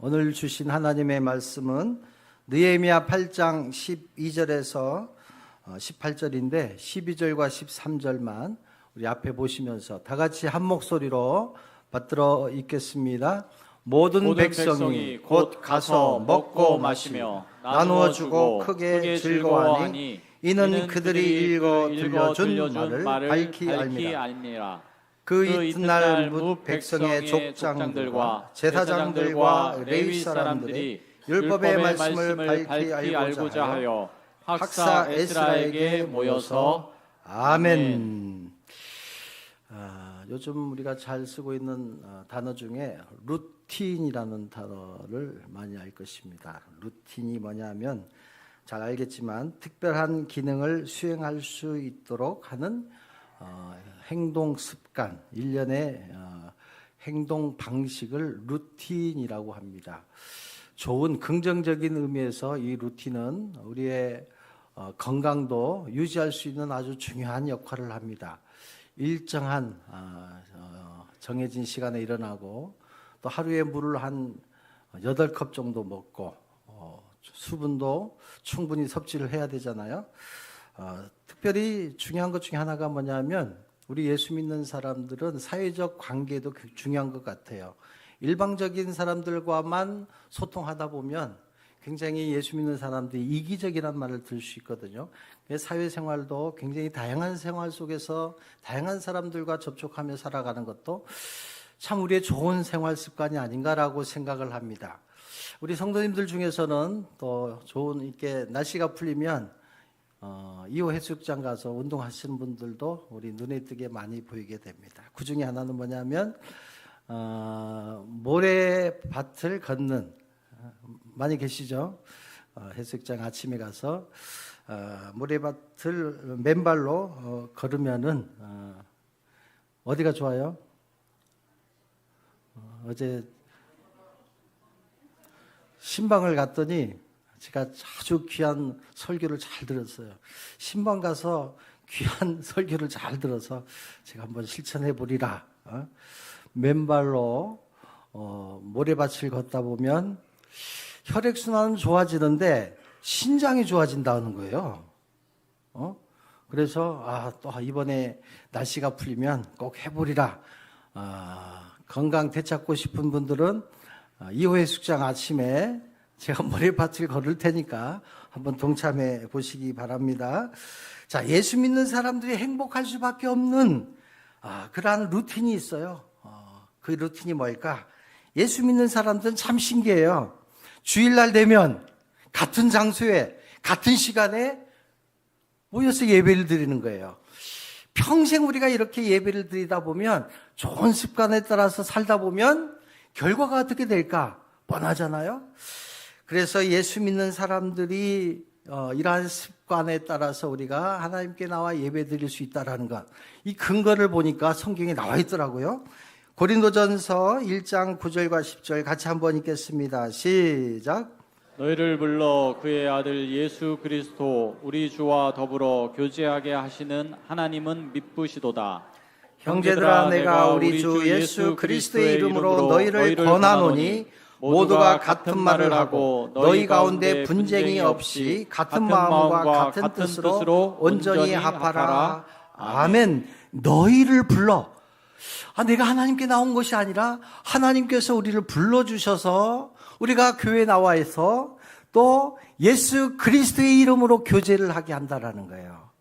오늘 주신 하나님의 말씀은 느헤미야 8장 12절에서 18절인데 12절과 13절만 우리 앞에 보시면서 다 같이 한 목소리로 받들어 읽겠습니다. 모든 백성이 곧 가서 먹고 마시며 나누어 주고 크게 즐거워하니 이는 그들이 읽어 들려준 말을 밝히 알미라. 그 이튿날 뭇 백성의 족장들과 제사장들과 레위 사람들이 율법의 말씀을 밝히 알고자 하여 학사 에스라에게 모여서 아멘. 요즘 우리가 잘 쓰고 있는 단어 중에 루틴이라는 단어를 많이 알 것입니다. 루틴이 뭐냐면 잘 알겠지만 특별한 기능을 수행할 수 있도록 하는 행동 습관, 일련의 행동 방식을 루틴이라고 합니다. 좋은 긍정적인 의미에서 이 루틴은 우리의 건강도 유지할 수 있는 아주 중요한 역할을 합니다. 일정한 정해진 시간에 일어나고 또 하루에 물을 한 8컵 정도 먹고 수분도 충분히 섭취를 해야 되잖아요. 특별히 중요한 것 중에 하나가 뭐냐면 우리 예수 믿는 사람들은 사회적 관계도 중요한 것 같아요. 일방적인 사람들과만 소통하다 보면 굉장히 예수 믿는 사람들이 이기적이라는 말을 들을 수 있거든요. 사회생활도 굉장히 다양한 생활 속에서 다양한 사람들과 접촉하며 살아가는 것도 참 우리의 좋은 생활 습관이 아닌가라고 생각을 합니다. 우리 성도님들 중에서는 또 좋은 이렇게 날씨가 풀리면 2호 해수욕장 가서 운동하시는 분들도 우리 눈에 띄게 많이 보이게 됩니다. 그 중에 하나는 뭐냐면 모래밭을 걷는, 많이 계시죠? 해수욕장 아침에 가서 모래밭을 맨발로 걸으면은 어디가 좋아요? 어제 신방을 갔더니 제가 아주 귀한 설교를 잘 들었어요. 신방 가서 귀한 설교를 잘 들어서 제가 한번 실천해 보리라. 맨발로 모래밭을 걷다 보면 혈액순환은 좋아지는데 신장이 좋아진다는 거예요. 그래서 또 이번에 날씨가 풀리면 꼭 해보리라. 건강 되찾고 싶은 분들은 2호 해수욕장 아침에 제가 모래밭을 걸을 테니까 한번 동참해 보시기 바랍니다. 자, 예수 믿는 사람들이 행복할 수밖에 없는 그러한 루틴이 있어요. 그 루틴이 뭘까? 예수 믿는 사람들은 참 신기해요. 주일날 되면 같은 장소에 같은 시간에 모여서 예배를 드리는 거예요. 평생 우리가 이렇게 예배를 드리다 보면 좋은 습관에 따라서 살다 보면 결과가 어떻게 될까? 뻔하잖아요. 그래서 예수 믿는 사람들이 이러한 습관에 따라서 우리가 하나님께 나와 예배 드릴 수 있다는 것, 이 근거를 보니까 성경에 나와 있더라고요. 고린도전서 1장 9절과 10절 같이 한번 읽겠습니다. 시작. 너희를 불러 그의 아들 예수 그리스도 우리 주와 더불어 교제하게 하시는 하나님은 미쁘시도다. 형제들아, 내가 우리 주 예수 그리스도의 이름으로 너희를 권하노니 모두가 같은 말을 하고 너희 가운데 분쟁이 없이 같은 마음과 같은 뜻으로 온전히 합하라. 아멘. 너희를 불러. 내가 하나님께 나온 것이 아니라 하나님께서 우리를 불러주셔서 우리가 교회에 나와서 또 예수 그리스도의 이름으로 교제를 하게 한다라는 거예요.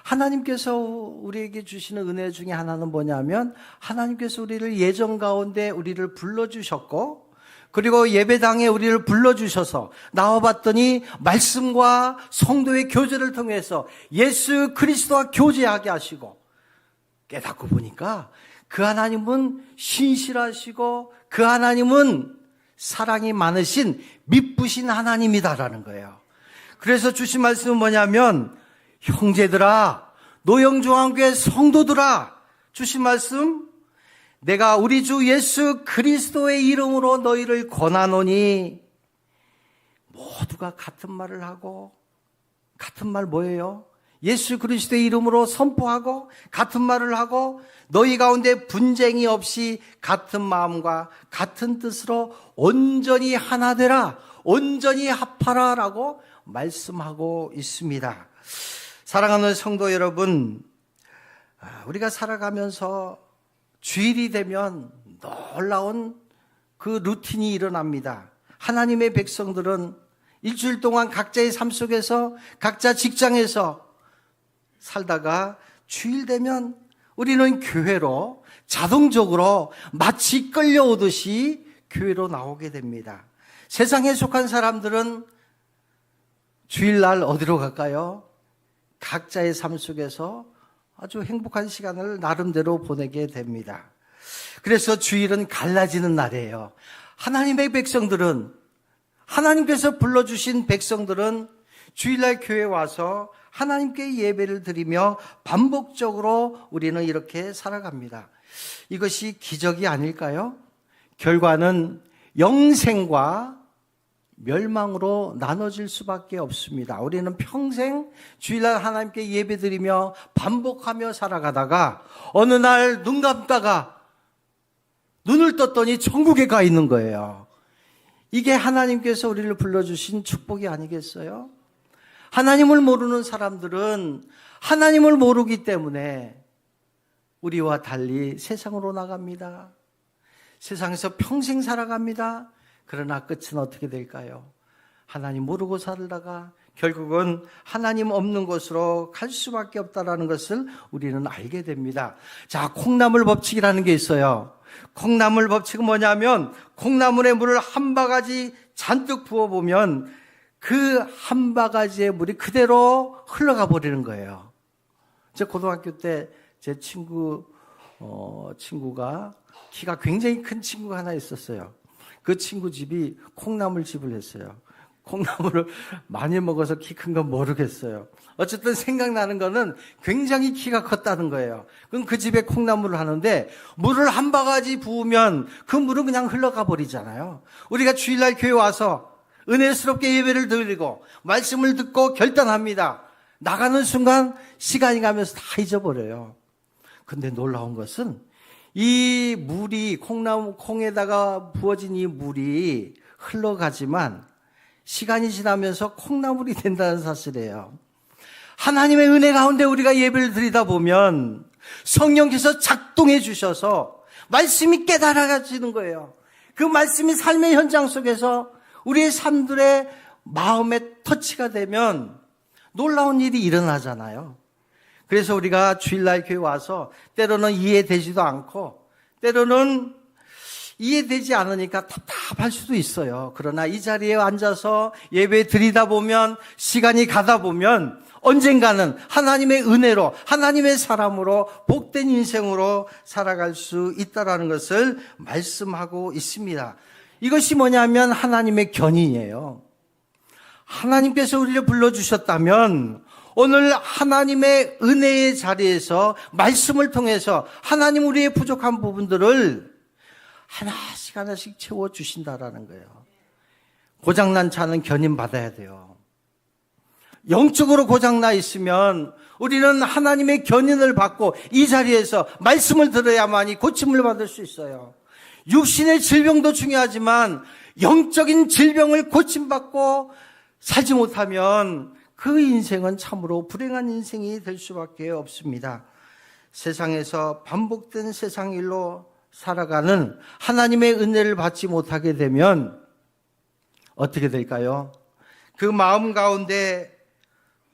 하나님께서 우리에게 주시는 은혜 중에 하나는 뭐냐면 하나님께서 우리를 예정 가운데 우리를 불러주셨고 그리고 예배당에 우리를 불러주셔서 나와봤더니 말씀과 성도의 교제를 통해서 예수 그리스도와 교제하게 하시고 깨닫고 보니까 그 하나님은 신실하시고 그 하나님은 사랑이 많으신 미쁘신 하나님이다라는 거예요. 그래서 주신 말씀은 뭐냐면 형제들아, 노영종합교회 성도들아, 주신 말씀 내가 우리 주 예수 그리스도의 이름으로 너희를 권하노니 모두가 같은 말을 하고 같은 말 뭐예요? 예수 그리스도의 이름으로 선포하고 같은 말을 하고 너희 가운데 분쟁이 없이 같은 마음과 같은 뜻으로 온전히 하나 되라, 온전히 합하라 라고 말씀하고 있습니다. 사랑하는 성도 여러분, 우리가 살아가면서 주일이 되면 놀라운 그 루틴이 일어납니다. 하나님의 백성들은 일주일 동안 각자의 삶 속에서 각자 직장에서 살다가 주일 되면 우리는 교회로 자동적으로 마치 끌려오듯이 교회로 나오게 됩니다. 세상에 속한 사람들은 주일날 어디로 갈까요? 각자의 삶 속에서 아주 행복한 시간을 나름대로 보내게 됩니다. 그래서 주일은 갈라지는 날이에요. 하나님의 백성들은, 하나님께서 불러주신 백성들은 주일날 교회에 와서 하나님께 예배를 드리며 반복적으로 우리는 이렇게 살아갑니다. 이것이 기적이 아닐까요? 결과는 영생과 멸망으로 나눠질 수밖에 없습니다. 우리는 평생 주일날 하나님께 예배드리며 반복하며 살아가다가 어느 날 눈 감다가 눈을 떴더니 천국에 가 있는 거예요. 이게 하나님께서 우리를 불러주신 축복이 아니겠어요? 하나님을 모르는 사람들은 하나님을 모르기 때문에 우리와 달리 세상으로 나갑니다. 세상에서 평생 살아갑니다. 그러나 끝은 어떻게 될까요? 하나님 모르고 살다가 결국은 하나님 없는 곳으로 갈 수밖에 없다는 것을 우리는 알게 됩니다. 자, 콩나물 법칙이라는 게 있어요. 콩나물 법칙은 뭐냐면 콩나물에 물을 한 바가지 잔뜩 부어보면 그 한 바가지의 물이 그대로 흘러가 버리는 거예요. 제 고등학교 때 제 친구가 키가 굉장히 큰 친구가 하나 있었어요. 그 친구 집이 콩나물 집을 했어요. 콩나물을 많이 먹어서 키 큰 건 모르겠어요. 어쨌든 생각나는 거는 굉장히 키가 컸다는 거예요. 그럼 그 집에 콩나물을 하는데 물을 한 바가지 부으면 그 물은 그냥 흘러가 버리잖아요. 우리가 주일날 교회 와서 은혜스럽게 예배를 드리고 말씀을 듣고 결단합니다. 나가는 순간 시간이 가면서 다 잊어버려요. 근데 놀라운 것은 이 물이 콩에다가 부어진 이 물이 흘러가지만 시간이 지나면서 콩나물이 된다는 사실이에요. 하나님의 은혜 가운데 우리가 예배를 드리다 보면 성령께서 작동해 주셔서 말씀이 깨달아지는 거예요. 그 말씀이 삶의 현장 속에서 우리의 삶들의 마음에 터치가 되면 놀라운 일이 일어나잖아요. 그래서 우리가 주일날 교회 와서 때로는 이해되지도 않고 때로는 이해되지 않으니까 답답할 수도 있어요. 그러나 이 자리에 앉아서 예배 드리다 보면 시간이 가다 보면 언젠가는 하나님의 은혜로 하나님의 사람으로 복된 인생으로 살아갈 수 있다는 것을 말씀하고 있습니다. 이것이 뭐냐면 하나님의 견인이에요. 하나님께서 우리를 불러주셨다면 오늘 하나님의 은혜의 자리에서 말씀을 통해서 하나님 우리의 부족한 부분들을 하나씩 채워주신다라는 거예요. 고장난 차는 견인받아야 돼요. 영적으로 고장나 있으면 우리는 하나님의 견인을 받고 이 자리에서 말씀을 들어야만이 고침을 받을 수 있어요. 육신의 질병도 중요하지만 영적인 질병을 고침받고 살지 못하면 그 인생은 참으로 불행한 인생이 될 수밖에 없습니다. 세상에서 반복된 세상 일로 살아가는 하나님의 은혜를 받지 못하게 되면 어떻게 될까요? 그 마음 가운데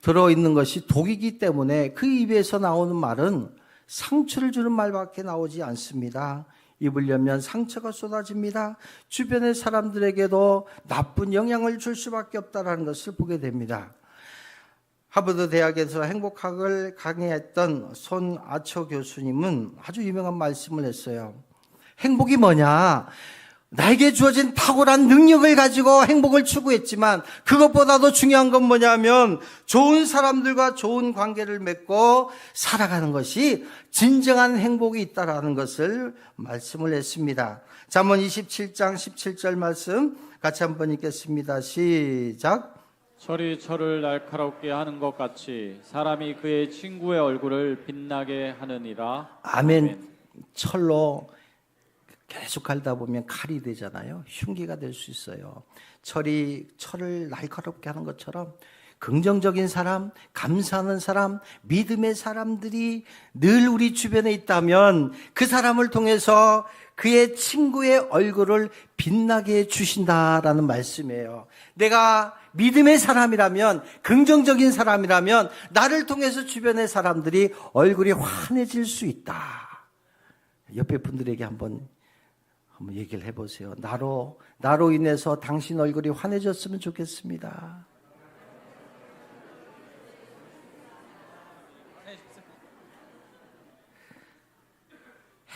들어있는 것이 독이기 때문에 그 입에서 나오는 말은 상처를 주는 말밖에 나오지 않습니다. 입을 열면 상처가 쏟아집니다. 주변의 사람들에게도 나쁜 영향을 줄 수밖에 없다는 것을 보게 됩니다. 하버드 대학에서 행복학을 강의했던 손 아처 교수님은 아주 유명한 말씀을 했어요. 행복이 뭐냐? 나에게 주어진 탁월한 능력을 가지고 행복을 추구했지만 그것보다도 중요한 건 뭐냐면 좋은 사람들과 좋은 관계를 맺고 살아가는 것이 진정한 행복이 있다라는 것을 말씀을 했습니다. 잠언 27장 17절 말씀 같이 한번 읽겠습니다. 시작. 철이 철을 날카롭게 하는 것 같이 사람이 그의 친구의 얼굴을 빛나게 하느니라. 아멘. 철로 계속 갈다 보면 칼이 되잖아요. 흉기가 될 수 있어요. 철이 철을 날카롭게 하는 것처럼 긍정적인 사람, 감사하는 사람, 믿음의 사람들이 늘 우리 주변에 있다면 그 사람을 통해서 그의 친구의 얼굴을 빛나게 해주신다라는 말씀이에요. 내가 믿음의 사람이라면, 긍정적인 사람이라면 나를 통해서 주변의 사람들이 얼굴이 환해질 수 있다. 옆에 분들에게 한번 얘기를 해보세요. 나로 인해서 당신 얼굴이 환해졌으면 좋겠습니다.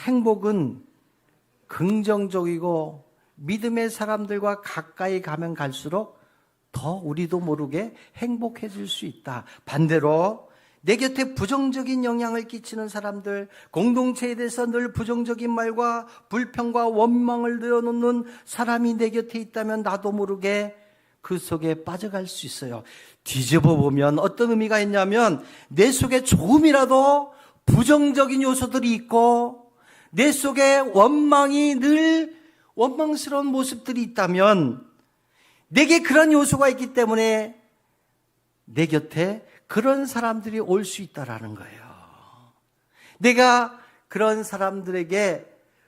행복은 긍정적이고 믿음의 사람들과 가까이 가면 갈수록 더 우리도 모르게 행복해질 수 있다. 반대로 내 곁에 부정적인 영향을 끼치는 사람들, 공동체에 대해서 늘 부정적인 말과 불평과 원망을 늘어놓는 사람이 내 곁에 있다면 나도 모르게 그 속에 빠져갈 수 있어요. 뒤집어 보면 어떤 의미가 있냐면 내 속에 조금이라도 부정적인 요소들이 있고 내 속에 원망이 늘 원망스러운 모습들이 있다면 내게 그런 요소가 있기 때문에 내 곁에 그런 사람들이 올 수 있다라는 거예요. 내가 그런 사람들에게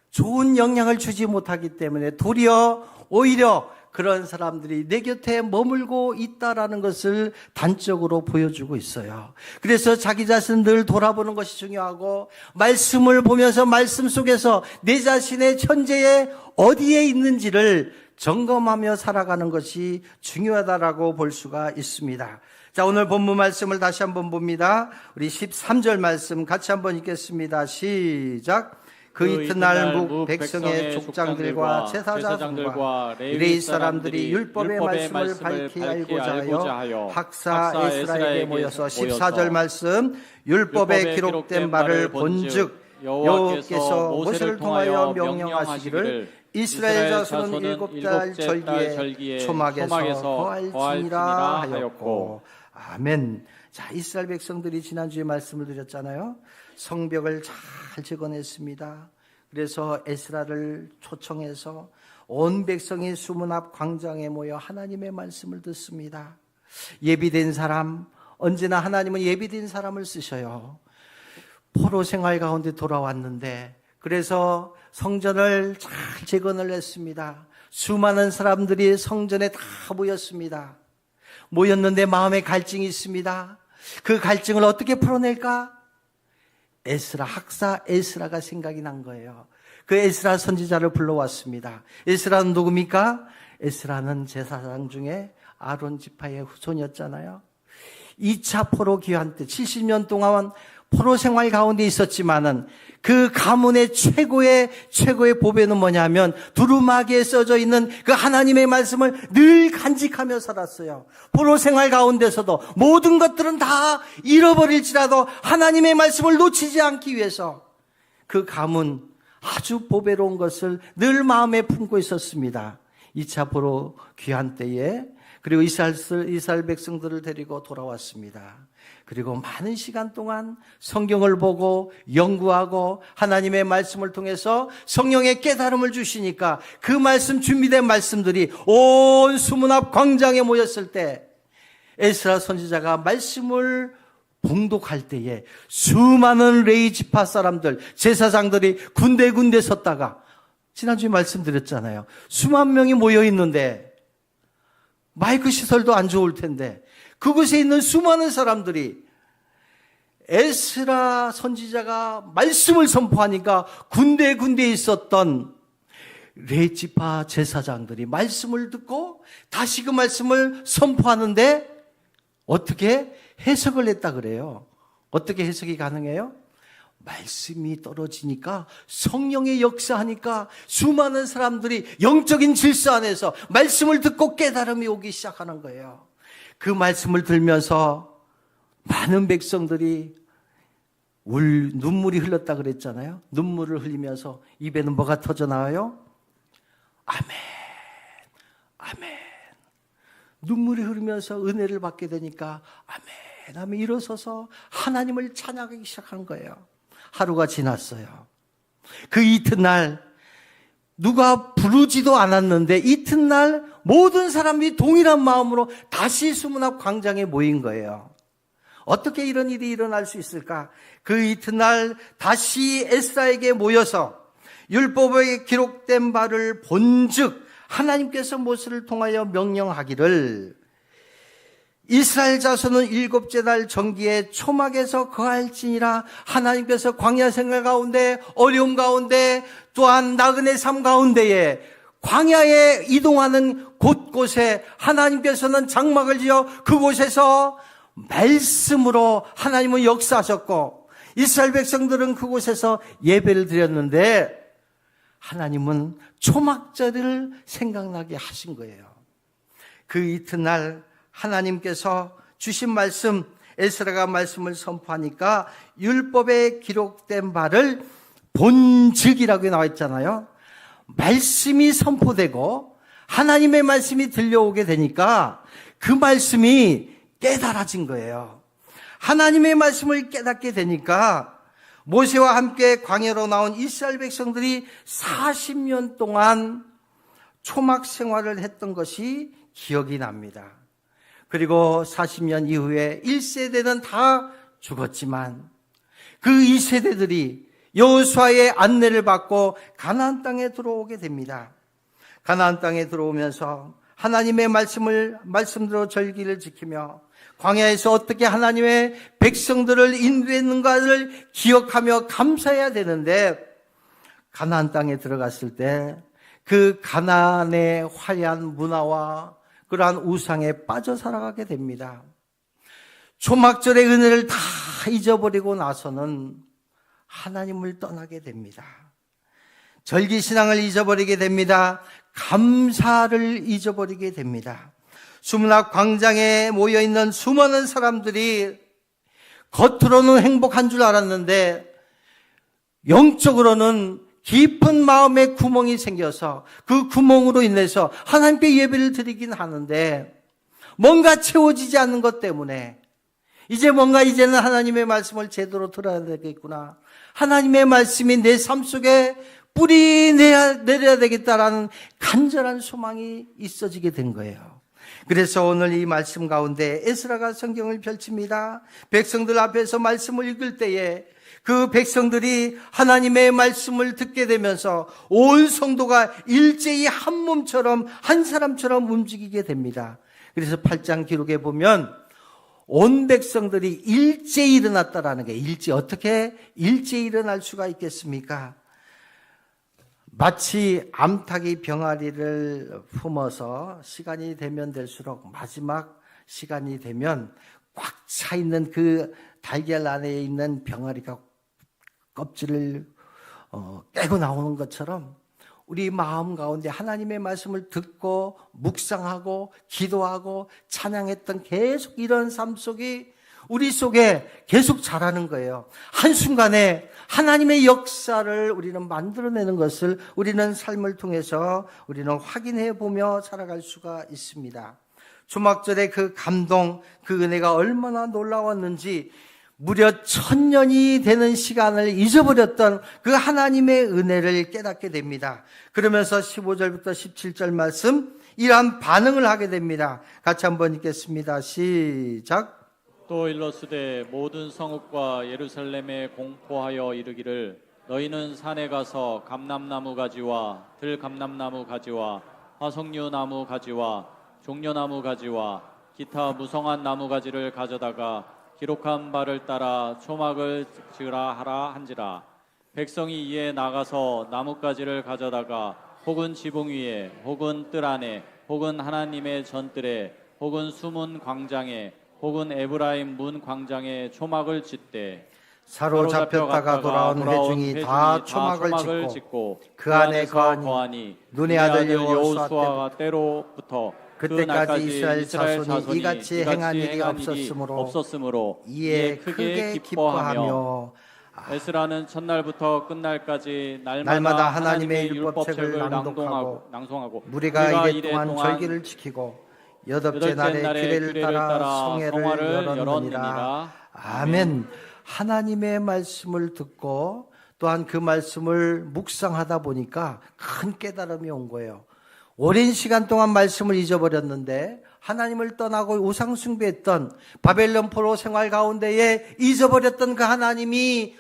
좋은 영향을 주지 못하기 때문에 도리어 오히려 그런 사람들이 내 곁에 머물고 있다라는 것을 단적으로 보여주고 있어요. 그래서 자기 자신을 늘 돌아보는 것이 중요하고 말씀을 보면서 말씀 속에서 내 자신의 현재에 어디에 있는지를 점검하며 살아가는 것이 중요하다라고 볼 수가 있습니다. 자, 오늘 본문 말씀을 다시 한번 봅니다. 우리 13절 말씀 같이 한번 읽겠습니다. 시작. 그 이튿날 묵 백성의 족장들과 제사장들과 레위 사람들이 율법의 말씀을 밝히 알고자 하여 학사 에스라에게 모여서 14절 말씀 율법에 기록된 바를 본즉 여호와께서 모세를 통하여 명령하시기를 이스라엘 자손은 7달 절기에 초막에서 거할지니라 하였고. 아멘. 자, 이스라엘 백성들이 지난주에 말씀을 드렸잖아요. 성벽을 잘 재건했습니다. 그래서 에스라를 초청해서 온 백성이 수문 앞 광장에 모여 하나님의 말씀을 듣습니다. 예비된 사람, 언제나 하나님은 예비된 사람을 쓰셔요. 포로 생활 가운데 돌아왔는데 그래서 성전을 잘 재건을 했습니다. 수많은 사람들이 성전에 다 모였습니다. 모였는데 마음에 갈증이 있습니다. 그 갈증을 어떻게 풀어낼까? 에스라, 학사 에스라가 생각이 난 거예요. 그 에스라 선지자를 불러왔습니다. 에스라는 누굽니까? 에스라는 제사장 중에 아론 지파의 후손이었잖아요. 2차 포로 귀환 때 70년 동안 포로 생활 가운데 있었지만은 그 가문의 최고의 보배는 뭐냐면 두루마기에 써져 있는 그 하나님의 말씀을 늘 간직하며 살았어요. 포로 생활 가운데서도 모든 것들은 다 잃어버릴지라도 하나님의 말씀을 놓치지 않기 위해서 그 가문 아주 보배로운 것을 늘 마음에 품고 있었습니다. 2차 포로 귀환 때에 그리고 이스라엘 백성들을 데리고 돌아왔습니다. 그리고 많은 시간 동안 성경을 보고 연구하고 하나님의 말씀을 통해서 성령의 깨달음을 주시니까 그 말씀, 준비된 말씀들이 온 수문 앞 광장에 모였을 때 에스라 선지자가 말씀을 봉독할 때에 수많은 레위 지파 사람들, 제사장들이 군데군데 섰다가 지난주에 말씀드렸잖아요. 수만 명이 모여 있는데 마이크 시설도 안 좋을 텐데 그곳에 있는 수많은 사람들이 에스라 선지자가 말씀을 선포하니까 군데군데 있었던 레위 지파 제사장들이 말씀을 듣고 다시 그 말씀을 선포하는데 어떻게 해석을 했다 그래요. 어떻게 해석이 가능해요? 말씀이 떨어지니까 성령의 역사하니까 수많은 사람들이 영적인 질서 안에서 말씀을 듣고 깨달음이 오기 시작하는 거예요. 그 말씀을 들면서 많은 백성들이 눈물이 흘렀다 그랬잖아요. 눈물을 흘리면서 입에는 뭐가 터져 나와요? 아멘, 아멘. 눈물이 흐르면서 은혜를 받게 되니까 아멘 하며 일어서서 하나님을 찬양하기 시작한 거예요. 하루가 지났어요. 그 이튿날 누가 부르지도 않았는데 이튿날 모든 사람들이 동일한 마음으로 다시 수문 앞 광장에 모인 거예요. 어떻게 이런 일이 일어날 수 있을까? 그 이튿날 다시 에스라에게 모여서 율법에 기록된 바를 본즉 하나님께서 모세를 통하여 명령하기를 이스라엘 자손은 일곱째 날 정기에 초막에서 거할지니라. 하나님께서 광야 생활 가운데 어려움 가운데 또한 나그네 삶 가운데에 광야에 이동하는 곳곳에 하나님께서는 장막을 지어 그곳에서 말씀으로 하나님은 역사하셨고 이스라엘 백성들은 그곳에서 예배를 드렸는데 하나님은 초막절을 생각나게 하신 거예요. 그 이튿날 하나님께서 주신 말씀, 에스라가 말씀을 선포하니까 율법에 기록된 바를 본즉이라고 나와 있잖아요. 말씀이 선포되고 하나님의 말씀이 들려오게 되니까 그 말씀이 깨달아진 거예요. 하나님의 말씀을 깨닫게 되니까 모세와 함께 광야로 나온 이스라엘 백성들이 40년 동안 초막 생활을 했던 것이 기억이 납니다. 그리고 40년 이후에 1세대는 다 죽었지만 그 2세대들이 여호수아의 안내를 받고 가나안 땅에 들어오게 됩니다. 가나안 땅에 들어오면서 하나님의 말씀대로 절기를 지키며 광야에서 어떻게 하나님의 백성들을 인도했는가를 기억하며 감사해야 되는데 가나안 땅에 들어갔을 때 그 가나안의 화려한 문화와 그러한 우상에 빠져 살아가게 됩니다. 초막절의 은혜를 다 잊어버리고 나서는 하나님을 떠나게 됩니다. 절기신앙을 잊어버리게 됩니다. 감사를 잊어버리게 됩니다. 수문 앞 광장에 모여있는 수많은 사람들이 겉으로는 행복한 줄 알았는데 영적으로는 깊은 마음에 구멍이 생겨서 그 구멍으로 인해서 하나님께 예배를 드리긴 하는데 뭔가 채워지지 않는 것 때문에 이제는 하나님의 말씀을 제대로 들어야 되겠구나. 하나님의 말씀이 내 삶 속에 뿌리 내려야 되겠다라는 간절한 소망이 있어지게 된 거예요. 그래서 오늘 이 말씀 가운데 에스라가 성경을 펼칩니다. 백성들 앞에서 말씀을 읽을 때에 그 백성들이 하나님의 말씀을 듣게 되면서 온 성도가 일제히 한 몸처럼 한 사람처럼 움직이게 됩니다. 그래서 8장 기록에 보면 온 백성들이 일제히 일어났다라는 게 어떻게 일제히 일어날 수가 있겠습니까? 마치 암탉이 병아리를 품어서 시간이 되면 될수록 마지막 시간이 되면 꽉 차 있는 그 달걀 안에 있는 병아리가 껍질을 깨고 나오는 것처럼 우리 마음 가운데 하나님의 말씀을 듣고 묵상하고 기도하고 찬양했던 계속 이런 삶 속이 우리 속에 계속 자라는 거예요. 한순간에 하나님의 역사를 우리는 만들어내는 것을 우리는 삶을 통해서 우리는 확인해 보며 살아갈 수가 있습니다. 초막절의 그 감동, 그 은혜가 얼마나 놀라웠는지 무려 1000년이 되는 시간을 잊어버렸던 그 하나님의 은혜를 깨닫게 됩니다. 그러면서 15절부터 17절 말씀 이러한 반응을 하게 됩니다. 같이 한번 읽겠습니다. 시작. 또 일러스되 모든 성읍과 예루살렘에 공포하여 이르기를 너희는 산에 가서 감람나무 가지와 들감람나무 가지와 화석류 나무 가지와 종려나무 가지와 기타 무성한 나무 가지를 가져다가 기록한 바를 따라 초막을 지으라 하라 한지라. 백성이 이에 나가서 나뭇가지를 가져다가 혹은 지붕 위에 혹은 뜰 안에 혹은 하나님의 전뜰에 혹은 수문 광장에 혹은 에브라임 문 광장에 초막을 짓되 사로잡혔다가 돌아온 회중이 다 초막을 짓고 그 안에 거하니 눈의 아들 여호수아가 때로부터 그때까지 이스라엘 자손이 이같이 행한 일이 없었으므로 이에 크게 기뻐하며 에스라는 첫날부터 끝날까지 날마다 하나님의 율법책을 낭송하고 무리가 이래 동안 절기를 지키고 여덟째 날에 규례를 따라 성회를 열었느니라. 아멘. 하나님의 말씀을 듣고 또한 그 말씀을 묵상하다 보니까 큰 깨달음이 온 거예요. 오랜 시간 동안 말씀을 잊어버렸는데 하나님을 떠나고 우상 숭배했던 바벨론 포로 생활 가운데에 잊어버렸던 그 하나님이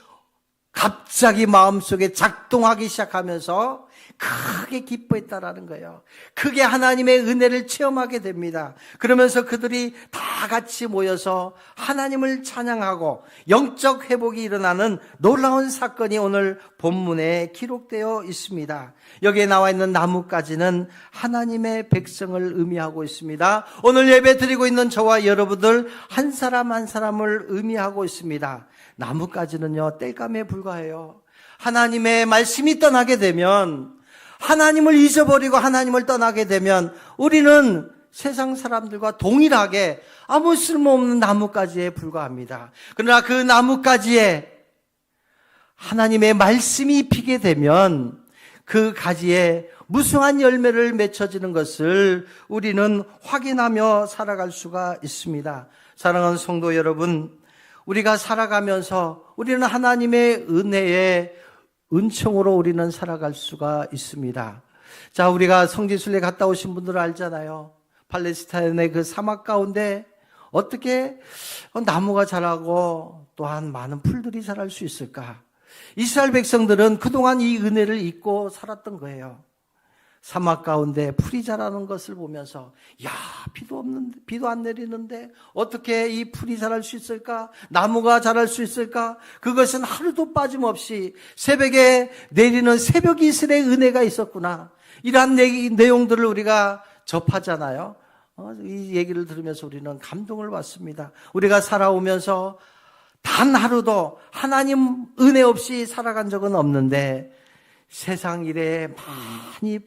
갑자기 마음속에 작동하기 시작하면서 크게 기뻐했다라는 거예요. 크게 하나님의 은혜를 체험하게 됩니다. 그러면서 그들이 다 같이 모여서 하나님을 찬양하고 영적 회복이 일어나는 놀라운 사건이 오늘 본문에 기록되어 있습니다. 여기에 나와 있는 나뭇가지는 하나님의 백성을 의미하고 있습니다. 오늘 예배 드리고 있는 저와 여러분들 한 사람 한 사람을 의미하고 있습니다. 나뭇가지는요, 땔감에 불과해요. 하나님의 말씀이 떠나게 되면, 하나님을 잊어버리고 하나님을 떠나게 되면 우리는 세상 사람들과 동일하게 아무 쓸모없는 나뭇가지에 불과합니다. 그러나 그 나뭇가지에 하나님의 말씀이 피게 되면 그 가지에 무수한 열매를 맺혀지는 것을 우리는 확인하며 살아갈 수가 있습니다. 사랑하는 성도 여러분, 우리가 살아가면서 우리는 하나님의 은혜에 은총으로 우리는 살아갈 수가 있습니다. 자, 우리가 성지순례 갔다 오신 분들은 알잖아요. 팔레스타인의 그 사막 가운데 어떻게 나무가 자라고 또한 많은 풀들이 자랄 수 있을까? 이스라엘 백성들은 그동안 이 은혜를 잊고 살았던 거예요. 사막 가운데 풀이 자라는 것을 보면서 야, 비도 안 내리는데 어떻게 이 풀이 자랄 수 있을까? 나무가 자랄 수 있을까? 그것은 하루도 빠짐없이 새벽에 내리는 새벽 이슬의 은혜가 있었구나. 이러한 내용들을 우리가 접하잖아요. 이 얘기를 들으면서 우리는 감동을 받습니다. 우리가 살아오면서 단 하루도 하나님 은혜 없이 살아간 적은 없는데 세상 일에 많이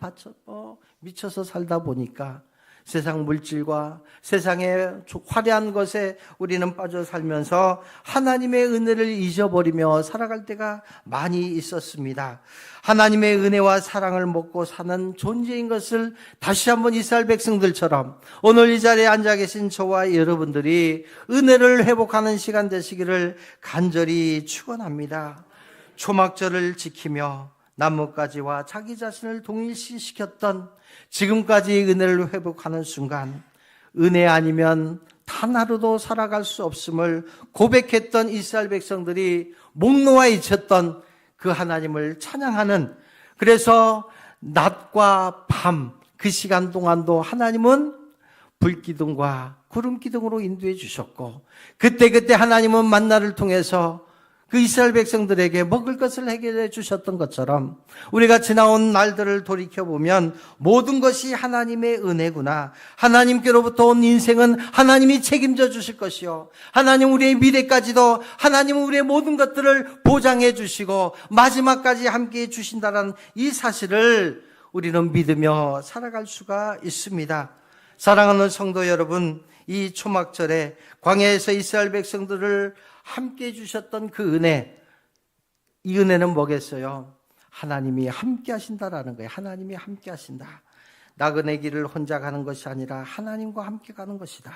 미쳐서 살다 보니까 세상 물질과 세상의 화려한 것에 우리는 빠져 살면서 하나님의 은혜를 잊어버리며 살아갈 때가 많이 있었습니다. 하나님의 은혜와 사랑을 먹고 사는 존재인 것을 다시 한번 이스라엘 백성들처럼 오늘 이 자리에 앉아 계신 저와 여러분들이 은혜를 회복하는 시간 되시기를 간절히 축원합니다. 초막절을 지키며 나뭇가지와 자기 자신을 동일시시켰던 지금까지 은혜를 회복하는 순간 은혜 아니면 단 하루도 살아갈 수 없음을 고백했던 이스라엘 백성들이 목 놓아 잊혔던 그 하나님을 찬양하는, 그래서 낮과 밤 그 시간 동안도 하나님은 불기둥과 구름기둥으로 인도해 주셨고 그때 하나님은 만나를 통해서 그 이스라엘 백성들에게 먹을 것을 해결해 주셨던 것처럼 우리가 지나온 날들을 돌이켜보면 모든 것이 하나님의 은혜구나. 하나님께로부터 온 인생은 하나님이 책임져 주실 것이요, 하나님 우리의 미래까지도 하나님은 우리의 모든 것들을 보장해 주시고 마지막까지 함께해 주신다는 이 사실을 우리는 믿으며 살아갈 수가 있습니다. 사랑하는 성도 여러분, 이 초막절에 광야에서 이스라엘 백성들을 함께 해주셨던 그 은혜, 이 은혜는 뭐겠어요? 하나님이 함께 하신다라는 거예요. 하나님이 함께 하신다. 나그네 길을 혼자 가는 것이 아니라 하나님과 함께 가는 것이다.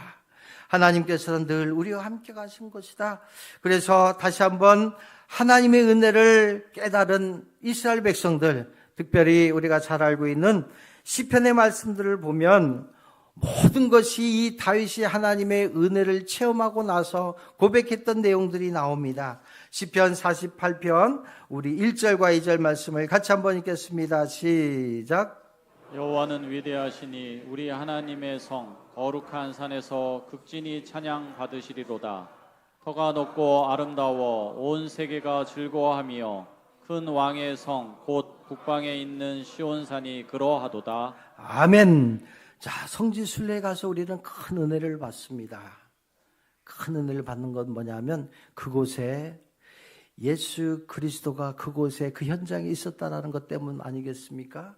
하나님께서는 늘 우리와 함께 가신 것이다. 그래서 다시 한번 하나님의 은혜를 깨달은 이스라엘 백성들, 특별히 우리가 잘 알고 있는 시편의 말씀들을 보면 모든 것이 이 다윗이 하나님의 은혜를 체험하고 나서 고백했던 내용들이 나옵니다. 시편 48편 우리 1절과 2절 말씀을 같이 한번 읽겠습니다. 시작. 여호와는 위대하시니 우리 하나님의 성 거룩한 산에서 극진히 찬양 받으시리로다. 터가 높고 아름다워 온 세계가 즐거워하며 큰 왕의 성 곧 북방에 있는 시온산이 그러하도다. 아멘. 자, 성지순례에 가서 우리는 큰 은혜를 받습니다. 큰 은혜를 받는 건 뭐냐면 그곳에 예수 그리스도가 그곳에 그 현장에 있었다라는 것 때문 아니겠습니까?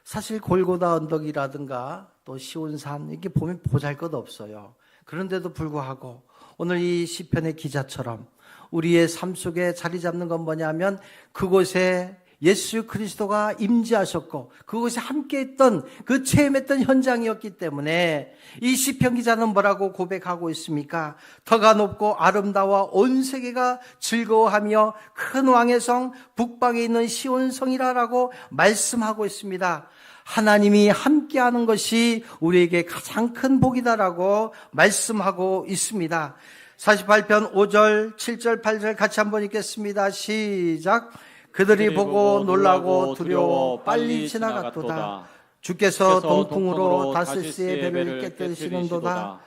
사실 골고다 언덕이라든가 또 시온산 이게 보면 보잘것없어요. 그런데도 불구하고 오늘 이 시편의 기자처럼 우리의 삶 속에 자리 잡는 건 뭐냐면 그곳에 예수 그리스도가 임재하셨고 그곳에 함께했던 그 체험했던 현장이었기 때문에 이 시편 기자는 뭐라고 고백하고 있습니까? 터가 높고 아름다워 온 세계가 즐거워하며 큰 왕의 성 북방에 있는 시온성이라라고 말씀하고 있습니다. 하나님이 함께하는 것이 우리에게 가장 큰 복이다라고 말씀하고 있습니다. 48편 5절, 7절, 8절 같이 한번 읽겠습니다. 시작. 그들이 보고 놀라고 두려워 빨리 지나갔도다. 주께서 동풍으로 다시스의 배를 깨뜨리시는도다.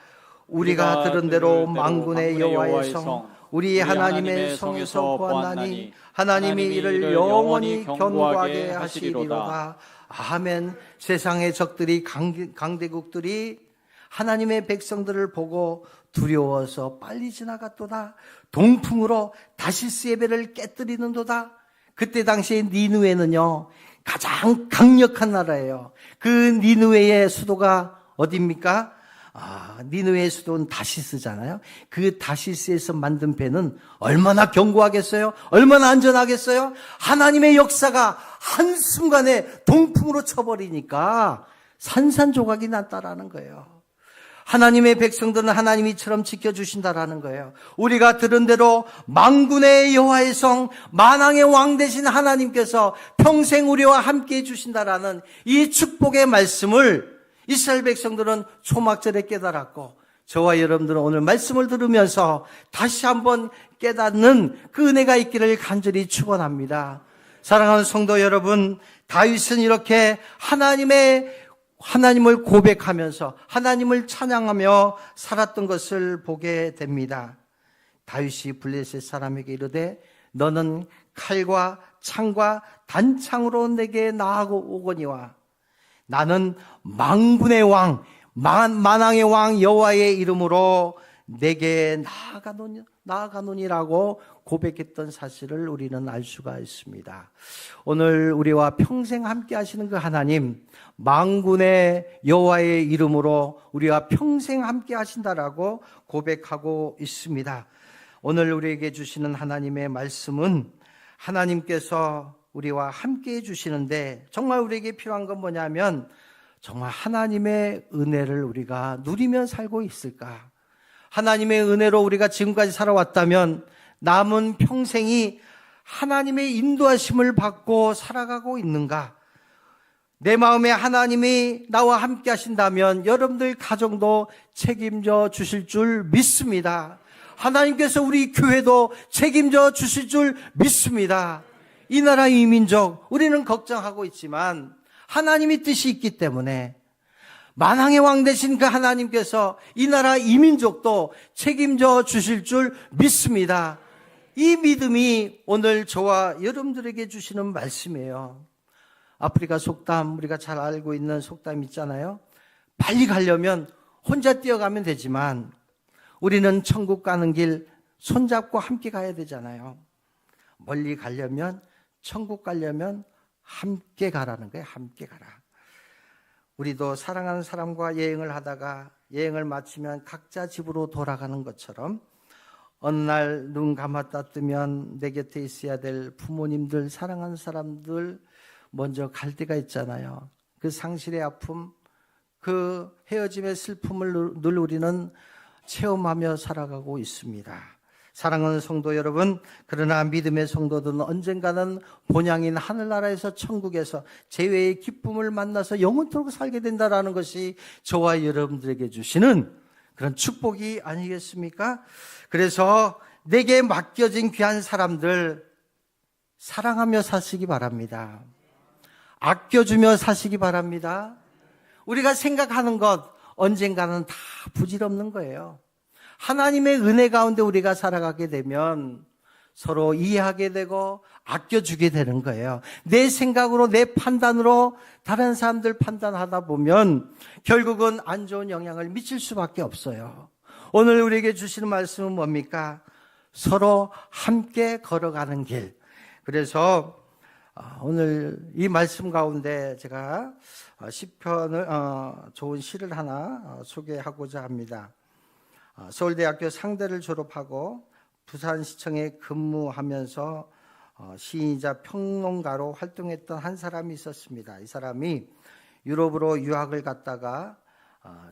우리가 들은 대로 만군의 여호와의 성 우리 하나님의 성에서 보았나니 하나님이 이를 영원히 견고하게 하시리로다. 아멘. 세상의 적들이 강대국들이 하나님의 백성들을 보고 두려워서 빨리 지나갔도다. 동풍으로 다시스의 배를 깨뜨리는도다. 그때 당시에 니느웨는요 가장 강력한 나라예요. 그 니느웨의 수도가 어디입니까? 니느웨의 수도는 다시스잖아요. 그 다시스에서 만든 배는 얼마나 견고하겠어요? 얼마나 안전하겠어요? 하나님의 역사가 한순간에 동풍으로 쳐버리니까 산산조각이 났다라는 거예요. 하나님의 백성들은 하나님이처럼 지켜주신다라는 거예요. 우리가 들은 대로 만군의 여호와의 성 만왕의 왕 되신 하나님께서 평생 우리와 함께해 주신다라는 이 축복의 말씀을 이스라엘 백성들은 초막절에 깨달았고 저와 여러분들은 오늘 말씀을 들으면서 다시 한번 깨닫는 그 은혜가 있기를 간절히 축원합니다. 사랑하는 성도 여러분, 다윗은 이렇게 하나님을 고백하면서 하나님을 찬양하며 살았던 것을 보게 됩니다. 다윗이 블레셋 사람에게 이르되 너는 칼과 창과 단창으로 내게 나아오거니와 나는 만군의 왕 만왕의 왕 여호와의 이름으로 내게 나아가노니라고 고백했던 사실을 우리는 알 수가 있습니다. 오늘 우리와 평생 함께 하시는 그 하나님 만군의 여호와의 이름으로 우리와 평생 함께 하신다라고 고백하고 있습니다. 오늘 우리에게 주시는 하나님의 말씀은 하나님께서 우리와 함께 해주시는데 정말 우리에게 필요한 건 뭐냐면 정말 하나님의 은혜를 우리가 누리며 살고 있을까? 하나님의 은혜로 우리가 지금까지 살아왔다면 남은 평생이 하나님의 인도하심을 받고 살아가고 있는가? 내 마음에 하나님이 나와 함께 하신다면 여러분들 가정도 책임져 주실 줄 믿습니다. 하나님께서 우리 교회도 책임져 주실 줄 믿습니다. 이 나라 이 민족 우리는 걱정하고 있지만 하나님의 뜻이 있기 때문에 만왕의 왕 되신 그 하나님께서 이 나라 이 민족도 책임져 주실 줄 믿습니다. 이 믿음이 오늘 저와 여러분들에게 주시는 말씀이에요. 아프리카 속담, 우리가 잘 알고 있는 속담 있잖아요. 빨리 가려면 혼자 뛰어가면 되지만 우리는 천국 가는 길 손잡고 함께 가야 되잖아요. 멀리 가려면 천국 가려면 함께 가라는 거예요. 함께 가라. 우리도 사랑하는 사람과 여행을 하다가 여행을 마치면 각자 집으로 돌아가는 것처럼 어느 날 눈 감았다 뜨면 내 곁에 있어야 될 부모님들, 사랑하는 사람들 먼저 갈 때가 있잖아요. 그 상실의 아픔, 그 헤어짐의 슬픔을 늘 우리는 체험하며 살아가고 있습니다. 사랑하는 성도 여러분, 그러나 믿음의 성도들은 언젠가는 본향인 하늘나라에서 천국에서 재회의 기쁨을 만나서 영원토록 살게 된다는 것이 저와 여러분들에게 주시는 그런 축복이 아니겠습니까? 그래서 내게 맡겨진 귀한 사람들 사랑하며 사시기 바랍니다. 아껴주며 사시기 바랍니다. 우리가 생각하는 것 언젠가는 다 부질없는 거예요. 하나님의 은혜 가운데 우리가 살아가게 되면 서로 이해하게 되고 아껴주게 되는 거예요. 내 생각으로 내 판단으로 다른 사람들 판단하다 보면 결국은 안 좋은 영향을 미칠 수밖에 없어요. 오늘 우리에게 주시는 말씀은 뭡니까? 서로 함께 걸어가는 길. 그래서 오늘 이 말씀 가운데 제가 시편을 좋은 시를 하나 소개하고자 합니다. 서울대학교 상대를 졸업하고 부산시청에 근무하면서 시인이자 평론가로 활동했던 한 사람이 있었습니다. 이 사람이 유럽으로 유학을 갔다가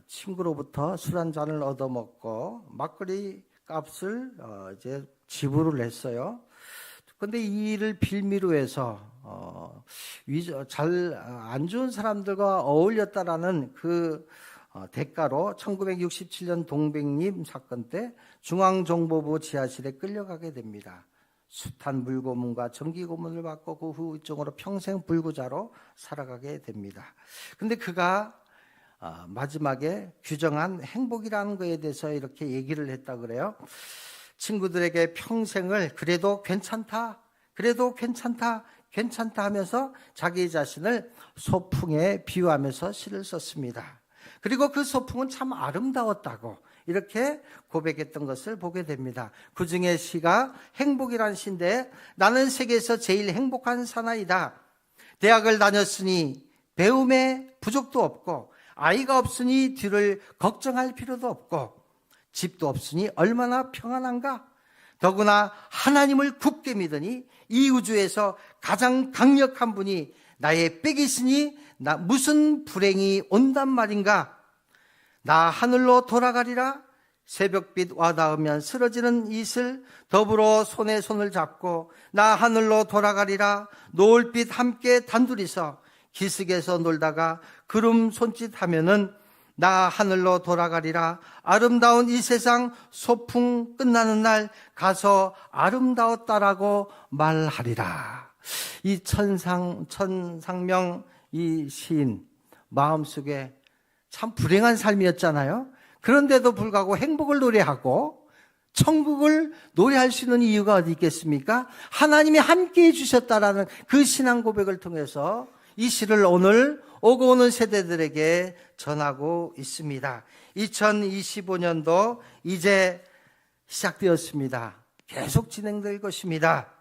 친구로부터 술 한 잔을 얻어먹고 막걸리 값을 이제 지불을 했어요. 근데 이 일을 빌미로 해서 잘 안 좋은 사람들과 어울렸다라는 그 대가로 1967년 동백님 사건 때 중앙정보부 지하실에 끌려가게 됩니다. 숱한 물고문과 전기고문을 받고 그 후 일종으로 평생 불구자로 살아가게 됩니다. 근데 그가 마지막에 규정한 행복이라는 것에 대해서 이렇게 얘기를 했다 그래요. 친구들에게 평생을 그래도 괜찮다 하면서 자기 자신을 소풍에 비유하면서 시를 썼습니다. 그리고 그 소풍은 참 아름다웠다고 이렇게 고백했던 것을 보게 됩니다. 그 중에 시가 행복이라는 시인데, 나는 세계에서 제일 행복한 사나이다. 대학을 다녔으니 배움에 부족도 없고, 아이가 없으니 뒤를 걱정할 필요도 없고, 집도 없으니 얼마나 평안한가. 더구나 하나님을 굳게 믿으니 이 우주에서 가장 강력한 분이 나의 빽이 있으니 나 무슨 불행이 온단 말인가. 나 하늘로 돌아가리라. 새벽빛 와닿으면 쓰러지는 이슬 더불어 손에 손을 잡고 나 하늘로 돌아가리라. 노을빛 함께 단둘이서 기슭에서 놀다가 구름 손짓하면은 나 하늘로 돌아가리라. 아름다운 이 세상 소풍 끝나는 날 가서 아름다웠다라고 말하리라. 이 천상명 이 시인 마음속에 참 불행한 삶이었잖아요. 그런데도 불구하고 행복을 노래하고 천국을 노래할 수 있는 이유가 어디 있겠습니까? 하나님이 함께해 주셨다라는 그 신앙 고백을 통해서 이 시를 오늘 오고 오는 세대들에게 전하고 있습니다. 2025년도 이제 시작되었습니다. 계속 진행될 것입니다.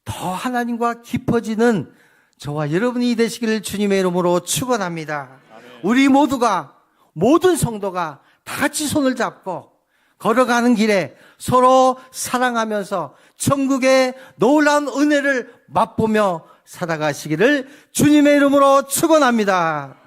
더 하나님과 깊어지는 저와 여러분이 되시기를 주님의 이름으로 축원합니다. 우리 모두가, 모든 성도가 다 같이 손을 잡고 걸어가는 길에 서로 사랑하면서 천국의 놀라운 은혜를 맛보며 살아가시기를 주님의 이름으로 축원합니다.